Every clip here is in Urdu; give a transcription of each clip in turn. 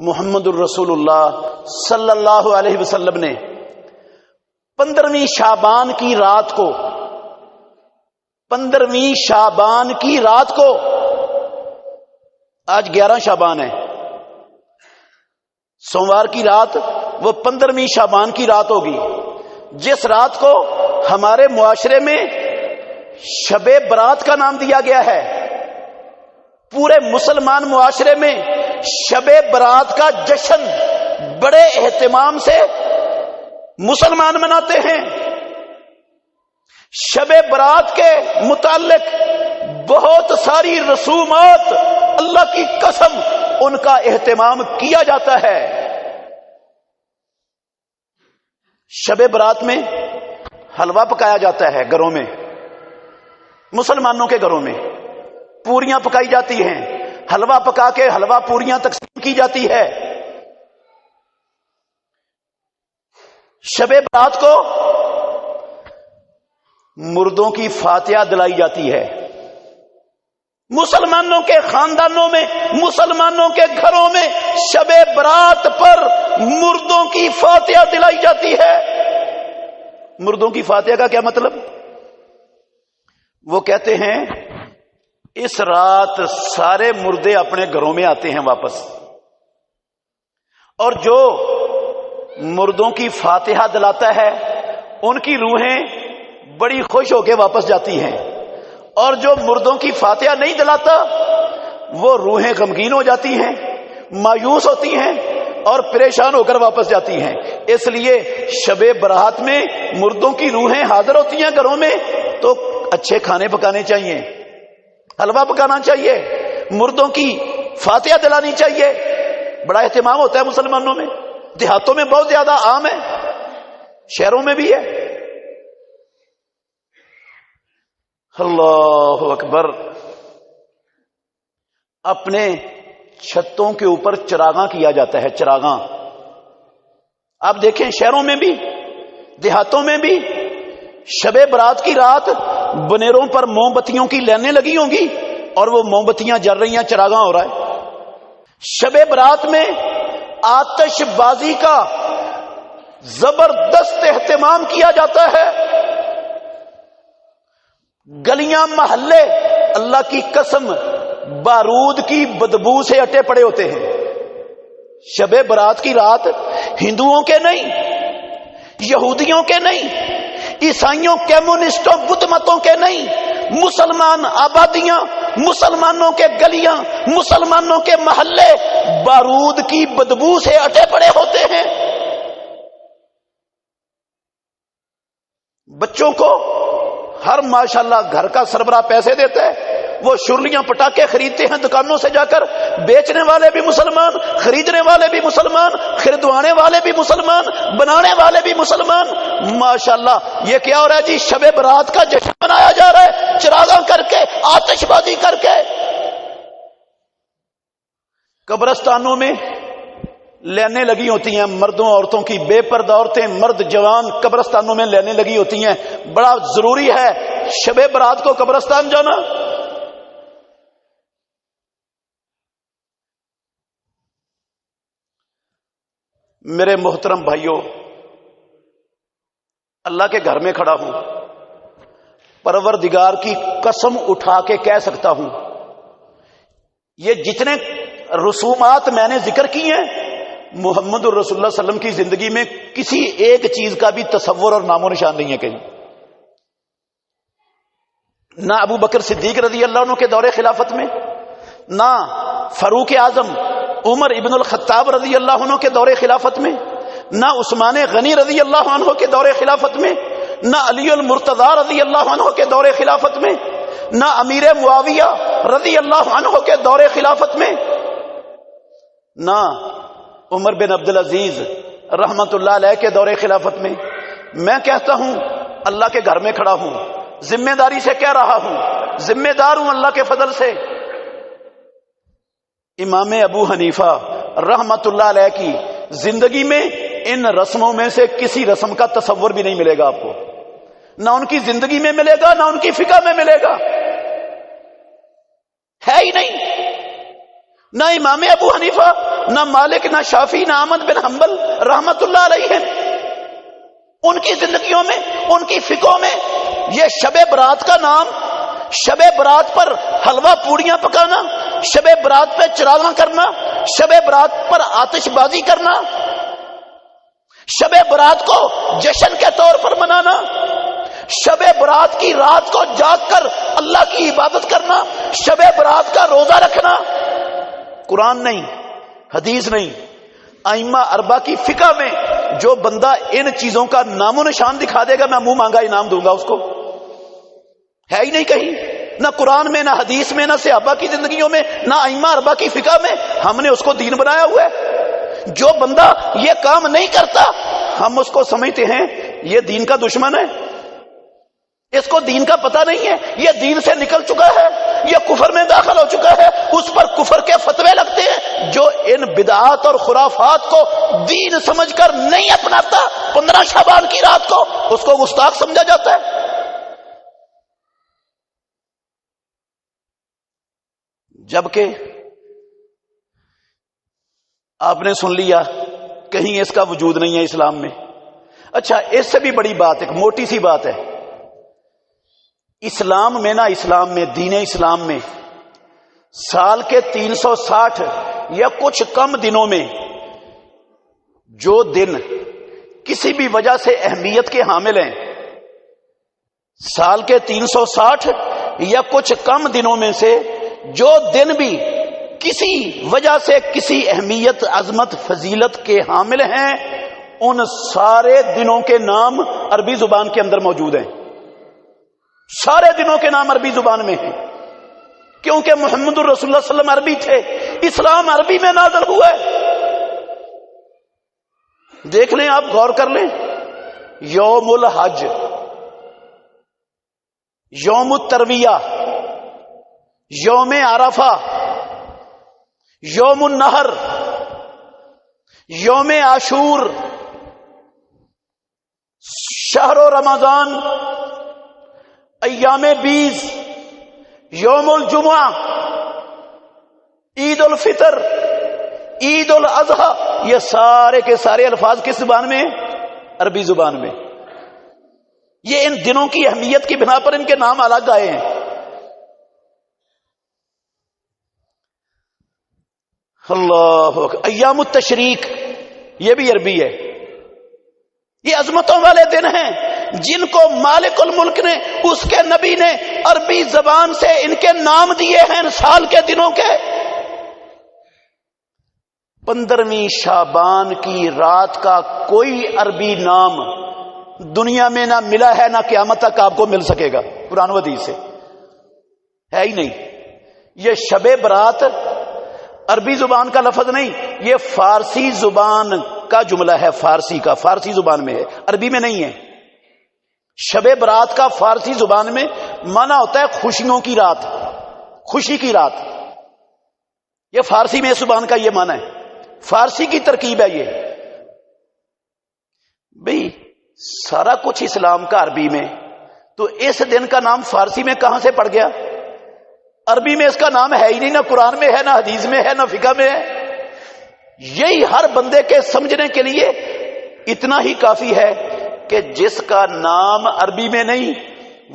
محمد الرسول اللہ صلی اللہ علیہ وسلم نے 15ویں شعبان کی رات کو 15ویں شعبان کی رات کو، آج 11 شعبان ہے، سوموار کی رات وہ 15ویں شعبان کی رات ہوگی، جس رات کو ہمارے معاشرے میں شب برات کا نام دیا گیا ہے۔ پورے مسلمان معاشرے میں شب برات کا جشن بڑے اہتمام سے مسلمان مناتے ہیں۔ شب برات کے متعلق بہت ساری رسومات، اللہ کی قسم ان کا اہتمام کیا جاتا ہے۔ شب برات میں حلوہ پکایا جاتا ہے گھروں میں، مسلمانوں کے گھروں میں پوریاں پکائی جاتی ہیں، حلوہ پکا کے حلوہ پوریاں تقسیم کی جاتی ہے۔ شب برات کو مردوں کی فاتحہ دلائی جاتی ہے۔ مسلمانوں کے خاندانوں میں، مسلمانوں کے گھروں میں شب برات پر مردوں کی فاتحہ دلائی جاتی ہے۔ مردوں کی فاتحہ کا کیا مطلب؟ وہ کہتے ہیں اس رات سارے مردے اپنے گھروں میں آتے ہیں واپس، اور جو مردوں کی فاتحہ دلاتا ہے ان کی روحیں بڑی خوش ہو کے واپس جاتی ہیں، اور جو مردوں کی فاتحہ نہیں دلاتا وہ روحیں غمگین ہو جاتی ہیں، مایوس ہوتی ہیں اور پریشان ہو کر واپس جاتی ہیں۔ اس لیے شب برات میں مردوں کی روحیں حاضر ہوتی ہیں گھروں میں تو اچھے کھانے پکانے چاہیے، حلوہ پکانا چاہیے، مردوں کی فاتحہ دلانی چاہیے۔ بڑا اہتمام ہوتا ہے مسلمانوں میں، دیہاتوں میں بہت زیادہ عام ہے، شہروں میں بھی ہے۔ اللہ اکبر۔ اپنے چھتوں کے اوپر چراغاں کیا جاتا ہے، چراغاں۔ آپ دیکھیں شہروں میں بھی دیہاتوں میں بھی شب برات کی رات بنیروں پر موم بتیوں کی لائنیں لگی ہوں گی اور وہ موم بتیاں جل رہی ہیں، چراغاں ہو رہا ہے۔ شب برات میں آتش بازی کا زبردست اہتمام کیا جاتا ہے۔ گلیاں محلے اللہ کی قسم بارود کی بدبو سے اٹے پڑے ہوتے ہیں۔ شب برات کی رات ہندوؤں کے نہیں، یہودیوں کے نہیں، عیسائیوں، کمیونسٹوں، بدھ متوں کے نہیں، مسلمان آبادیاں، مسلمانوں کے گلیاں، مسلمانوں کے محلے بارود کی بدبو سے اٹے پڑے ہوتے ہیں۔ بچوں کو ہر ماشاءاللہ گھر کا سربراہ پیسے دیتا ہے، وہ شرلیاں پٹاخے خریدتے ہیں دکانوں سے جا کر، بیچنے والے بھی مسلمان، خریدنے والے بھی مسلمان، خریدوانے والے بھی مسلمان، بنانے والے بھی مسلمان۔ ماشاءاللہ یہ کیا ہو رہا ہے جی؟ شب برات کا جشن منایا جا رہا ہے، چراغاں کر کے، آتش بازی کر کے۔ قبرستانوں میں لائنیں لگی ہوتی ہیں مردوں عورتوں کی، بے پردہ عورتیں، مرد، جوان، قبرستانوں میں لائنیں لگی ہوتی ہیں۔ بڑا ضروری ہے شب برات کو قبرستان جانا۔ میرے محترم بھائیوں، اللہ کے گھر میں کھڑا ہوں، پروردگار کی قسم اٹھا کے کہہ سکتا ہوں یہ جتنے رسومات میں نے ذکر کی ہیں، محمد الرسول اللہ صلی اللہ علیہ وسلم کی زندگی میں کسی ایک چیز کا بھی تصور اور نام و نشان نہیں ہے کہیں۔ نہ ابو بکر صدیق رضی اللہ عنہ کے دور خلافت میں، نہ فاروق اعظم عمر ابن الخطاب رضی اللہ عنہ کے دور خلافت میں، نہ عثمان غنی رضی اللہ عنہ کے دور خلافت میں، نہ علی المرتضی رضی اللہ عنہ کے دور خلافت میں، نہ امیر معاویہ رضی اللہ عنہ کے دور خلافت میں، نہ عمر بن عبد العزیز رحمت اللہ علیہ کے دور خلافت میں۔ میں کہتا ہوں اللہ کے گھر میں کھڑا ہوں، ذمہ داری سے کہہ رہا ہوں، ذمہ دار ہوں اللہ کے فضل سے۔ امام ابو حنیفہ رحمت اللہ علیہ کی زندگی میں ان رسموں میں سے کسی رسم کا تصور بھی نہیں ملے گا آپ کو، نہ ان کی زندگی میں ملے گا، نہ ان کی فقہ میں ملے گا، ہے ہی نہیں۔ نہ امام ابو حنیفہ، نہ مالک، نہ شافعی، نہ احمد بن حنبل رحمت اللہ علیہ، ان کی زندگیوں میں، ان کی فقہوں میں یہ شب برات کا نام، شب برات پر حلوہ پوڑیاں پکانا، شب برات پہ چراغاں کرنا، شب برات پر آتش بازی کرنا، شب برات کو جشن کے طور پر منانا، شب برات کی رات کو جاگ کر اللہ کی عبادت کرنا، شب برات کا روزہ رکھنا، قرآن نہیں، حدیث نہیں، ائمہ اربعہ کی فقہ میں جو بندہ ان چیزوں کا نام و نشان دکھا دے گا میں منہ مانگا انعام دوں گا اس کو، ہے ہی نہیں کہیں، نہ قرآن میں، نہ حدیث میں، نہ صحابہ کی زندگیوں میں، نہ ائمہ اربعہ کی فقہ میں۔ ہم نے اس کو دین بنایا ہوا ہے، جو بندہ یہ کام نہیں کرتا ہم اس کو سمجھتے ہیں یہ دین کا دشمن ہے، اس کو دین کا پتہ نہیں ہے، یہ دین سے نکل چکا ہے، یہ کفر میں داخل ہو چکا ہے، اس پر کفر کے فتوے لگتے ہیں۔ جو ان بدعات اور خرافات کو دین سمجھ کر نہیں اپناتا 15 شعبان کی رات کو اس کو گستاخ سمجھا جاتا ہے۔ جبکہ آپ نے سن لیا کہیں اس کا وجود نہیں ہے اسلام میں۔ اچھا، اس سے بھی بڑی بات، ایک موٹی سی بات ہے، اسلام میں، اسلام میں، دین اسلام میں سال کے 360 یا کچھ کم دنوں میں جو دن کسی بھی وجہ سے اہمیت کے حامل ہیں، سال کے 360 یا کچھ کم دنوں میں سے جو دن بھی کسی وجہ سے کسی اہمیت، عظمت، فضیلت کے حامل ہیں، ان سارے دنوں کے نام عربی زبان کے اندر موجود ہیں، سارے دنوں کے نام عربی زبان میں ہیں، کیونکہ محمد الرسول اللہ صلی اللہ علیہ وسلم عربی تھے، اسلام عربی میں نازل ہوا ہے۔ دیکھ لیں، آپ غور کر لیں، یوم الحج، یوم الترویہ، یوم عرفہ، یوم النحر، یوم عاشور، شہر رمضان، ایام بیز، یوم الجمعہ، عید الفطر، عید الاضحی، یہ سارے کے سارے الفاظ کس زبان میں ہیں؟ عربی زبان میں۔ یہ ان دنوں کی اہمیت کی بنا پر ان کے نام الگ آئے ہیں۔ اللہ اکبر۔ ایام التشریق یہ بھی عربی ہے، یہ عظمتوں والے دن ہیں جن کو مالک الملک نے، اس کے نبی نے عربی زبان سے ان کے نام دیے ہیں سال کے دنوں کے۔ 15ویں شعبان کی رات کا کوئی عربی نام دنیا میں نہ ملا ہے، نہ قیامت تک آپ کو مل سکے گا، قرآن و حدیث سے ہے ہی نہیں۔ یہ شب برات عربی زبان کا لفظ نہیں، یہ فارسی زبان کا جملہ ہے، فارسی کا، فارسی زبان میں ہے، عربی میں نہیں ہے۔ شب برات کا فارسی زبان میں معنی ہوتا ہے خوشیوں کی رات، خوشی کی رات، یہ فارسی میں اس زبان کا یہ معنی ہے، فارسی کی ترکیب ہے یہ۔ بھئی سارا کچھ اسلام کا عربی میں، تو اس دن کا نام فارسی میں کہاں سے پڑ گیا؟ عربی میں اس کا نام ہے ہی نہیں، نہ قرآن میں ہے، نہ حدیث میں ہے، نہ فقہ میں ہے۔ یہی ہر بندے کے سمجھنے کے لیے اتنا ہی کافی ہے کہ جس کا نام عربی میں نہیں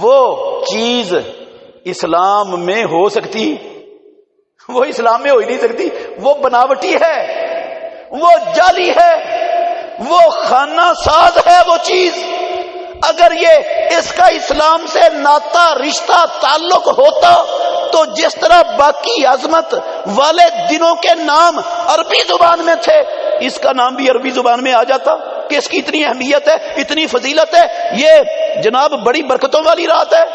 وہ چیز اسلام میں ہو سکتی، وہ اسلام میں ہو ہی نہیں سکتی، وہ بناوٹی ہے، وہ جعلی ہے، وہ خانہ ساز ہے وہ چیز۔ اگر یہ اس کا اسلام سے ناتا، رشتہ، تعلق ہوتا تو جس طرح باقی عظمت والے دنوں کے نام عربی زبان میں تھے، اس کا نام بھی عربی زبان میں آ جاتا کہ اس کی اتنی اہمیت ہے، اتنی فضیلت ہے، یہ جناب بڑی برکتوں والی رات ہے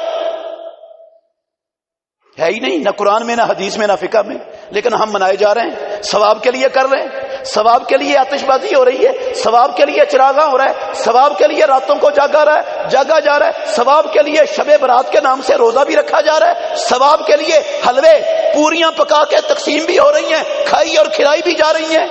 ہی نہیں، نہ قرآن میں، نہ حدیث میں، نہ فقہ میں، لیکن ہم منائے جا رہے ہیں، ثواب کے لیے کر رہے ہیں، ثواب کے لیے آتش بازی ہو رہی ہے، ثواب کے لیے چراغاں ہو رہا ہے، ثواب کے لیے راتوں کو جاگا جا رہا ہے، ثواب کے لیے شب برات کے نام سے روزہ بھی رکھا جا رہا ہے، ثواب کے لیے حلوے پوریاں پکا کے تقسیم بھی ہو رہی ہیں، کھائی اور کھلائی بھی جا رہی ہیں۔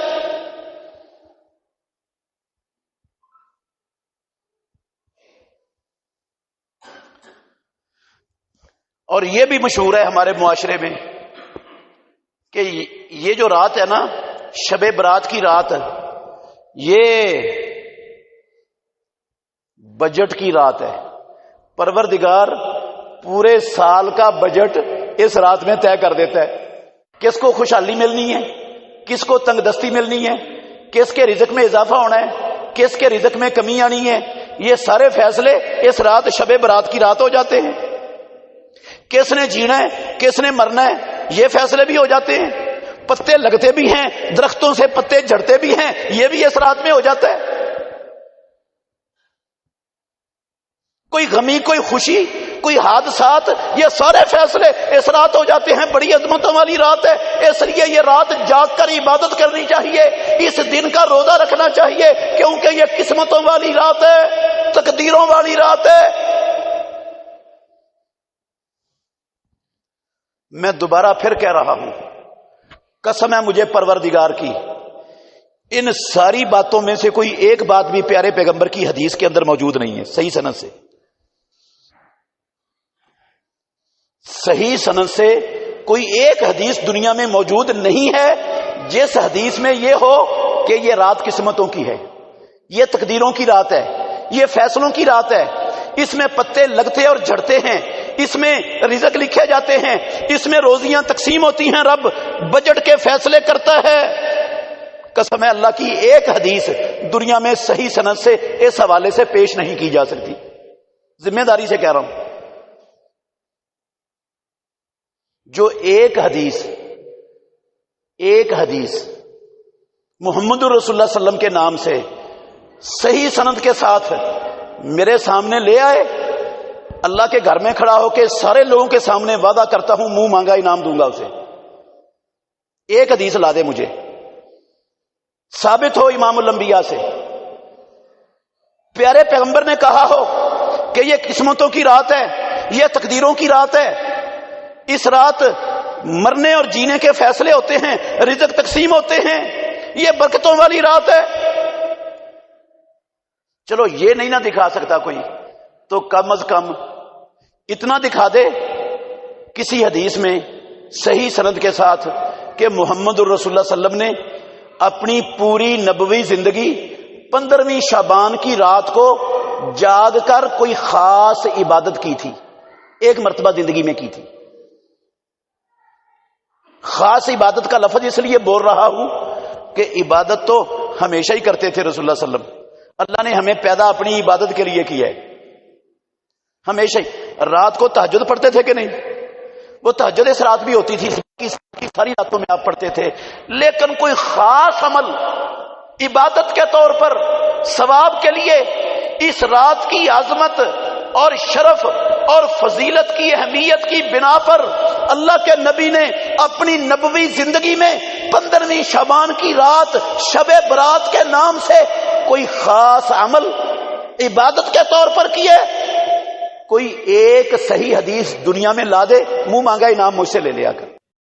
اور یہ بھی مشہور ہے ہمارے معاشرے میں کہ یہ جو رات ہے نا، شب برات کی رات، یہ بجٹ کی رات ہے۔ پروردگار پورے سال کا بجٹ اس رات میں طے کر دیتا ہے، کس کو خوشحالی ملنی ہے، کس کو تنگ دستی ملنی ہے، کس کے رزق میں اضافہ ہونا ہے، کس کے رزق میں کمی آنی ہے، یہ سارے فیصلے اس رات شب برات کی رات ہو جاتے ہیں۔ کس نے جینا ہے، کس نے مرنا ہے، یہ فیصلے بھی ہو جاتے ہیں۔ پتے لگتے بھی ہیں، درختوں سے پتے جھڑتے بھی ہیں، یہ بھی اس رات میں ہو جاتا ہے۔ کوئی غمی، کوئی خوشی، کوئی حادثات، یہ سارے فیصلے اس رات ہو جاتے ہیں۔ بڑی عظمتوں والی رات ہے، اس لیے یہ رات جاگ کر عبادت کرنی چاہیے، اس دن کا روزہ رکھنا چاہیے، کیونکہ یہ قسمتوں والی رات ہے، تقدیروں والی رات ہے۔ میں دوبارہ پھر کہہ رہا ہوں، قسم ہے مجھے پروردگار کی، ان ساری باتوں میں سے کوئی ایک بات بھی پیارے پیغمبر کی حدیث کے اندر موجود نہیں ہے صحیح سند سے۔ صحیح سند سے کوئی ایک حدیث دنیا میں موجود نہیں ہے جس حدیث میں یہ ہو کہ یہ رات قسمتوں کی ہے، یہ تقدیروں کی رات ہے، یہ فیصلوں کی رات ہے، اس میں پتے لگتے اور جھڑتے ہیں، اس میں رزق لکھے جاتے ہیں، اس میں روزیاں تقسیم ہوتی ہیں، رب بجٹ کے فیصلے کرتا ہے۔ قسم ہے اللہ کی، ایک حدیث دنیا میں صحیح سند سے اس حوالے سے پیش نہیں کی جا سکتی، ذمہ داری سے کہہ رہا ہوں۔ جو ایک حدیث محمد رسول اللہ صلی اللہ علیہ وسلم کے نام سے صحیح سند کے ساتھ میرے سامنے لے آئے، اللہ کے گھر میں کھڑا ہو کے سارے لوگوں کے سامنے وعدہ کرتا ہوں منہ مانگا انعام دوں گا اسے، ایک حدیث لا دے مجھے، ثابت ہو امام الانبیاء سے، پیارے پیغمبر نے کہا ہو کہ یہ قسمتوں کی رات ہے، یہ تقدیروں کی رات ہے، اس رات مرنے اور جینے کے فیصلے ہوتے ہیں، رزق تقسیم ہوتے ہیں، یہ برکتوں والی رات ہے۔ چلو یہ نہیں نہ دکھا سکتا کوئی تو کم از کم اتنا دکھا دے کسی حدیث میں صحیح سند کے ساتھ کہ محمد الرسول اللہ صلی اللہ علیہ وسلم نے اپنی پوری نبوی زندگی 15ویں شعبان کی رات کو جاگ کر کوئی خاص عبادت کی تھی، ایک مرتبہ زندگی میں کی تھی۔ خاص عبادت کا لفظ اس لیے بول رہا ہوں کہ عبادت تو ہمیشہ ہی کرتے تھے رسول اللہ صلی اللہ علیہ وسلم، اللہ نے ہمیں پیدا اپنی عبادت کے لیے کیا ہے، ہمیشہ ہی۔ رات کو تہجد پڑھتے تھے کہ نہیں؟ وہ تہجد اس رات بھی ہوتی تھی، ساری راتوں میں آپ پڑھتے تھے، لیکن کوئی خاص عمل عبادت کے طور پر ثواب کے لیے اس رات کی عظمت اور شرف اور فضیلت کی اہمیت کی بنا پر اللہ کے نبی نے اپنی نبوی زندگی میں 15ویں شعبان کی رات شب برات کے نام سے کوئی خاص عمل عبادت کے طور پر کیے۔ کوئی ایک صحیح حدیث دنیا میں لا دے، منہ مانگا انعام مجھ سے لے لیا کر۔